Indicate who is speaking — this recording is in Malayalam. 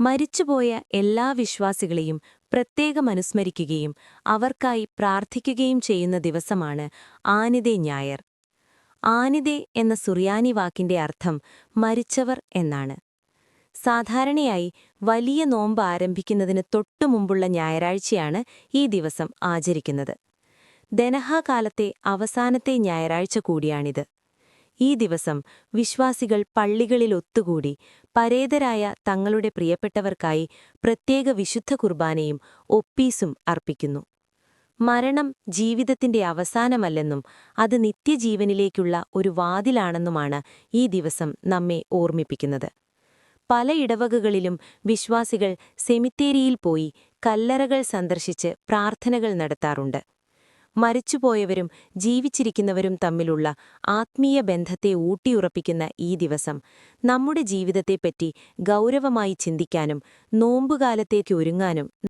Speaker 1: മരിച്ചുപോയ എല്ലാ വിശ്വാസികളെയും പ്രത്യേകം അനുസ്മരിക്കുകയും അവർക്കായി പ്രാർത്ഥിക്കുകയും ചെയ്യുന്ന ദിവസമാണ് ആനിദെ ഞായർ. ആനിദെ എന്ന സുറിയാനി വാക്കിന്റെ അർത്ഥം മരിച്ചവർ എന്നാണ്. സാധാരണയായി വലിയ നോമ്പ് ആരംഭിക്കുന്നതിന് തൊട്ടുമുമ്പുള്ള ഞായറാഴ്ചയാണ് ഈ ദിവസം ആചരിക്കുന്നത്. ദനഹാ കാലത്തെ അവസാനത്തെ ഞായറാഴ്ച കൂടിയാണിത്. ഈ ദിവസം വിശ്വാസികൾ പള്ളികളിൽ ഒത്തുകൂടി പരേതരായ തങ്ങളുടെ പ്രിയപ്പെട്ടവർക്കായി പ്രത്യേക വിശുദ്ധ കുർബാനയും ഒപ്പീസും അർപ്പിക്കുന്നു. മരണം ജീവിതത്തിന്റെ അവസാനമല്ലെന്നും അത് നിത്യജീവനിലേക്കുള്ള ഒരു വാതിലാണെന്നുമാണ് ഈ ദിവസം നമ്മെ ഓർമ്മിപ്പിക്കുന്നത്. പല ഇടവകകളിലും വിശ്വാസികൾ സെമിത്തേരിയിൽ പോയി കല്ലറകൾ സന്ദർശിച്ച് പ്രാർത്ഥനകൾ നടത്താറുണ്ട്. മരിച്ചുപോയവരും ജീവിച്ചിരിക്കുന്നവരും തമ്മിലുള്ള ആത്മീയ ബന്ധത്തെ ഊട്ടിയുറപ്പിക്കുന്ന ഈ ദിവസം നമ്മുടെ ജീവിതത്തെപ്പറ്റി ഗൗരവമായി ചിന്തിക്കാനും നോമ്പുകാലത്തേക്ക് ഒരുങ്ങാനും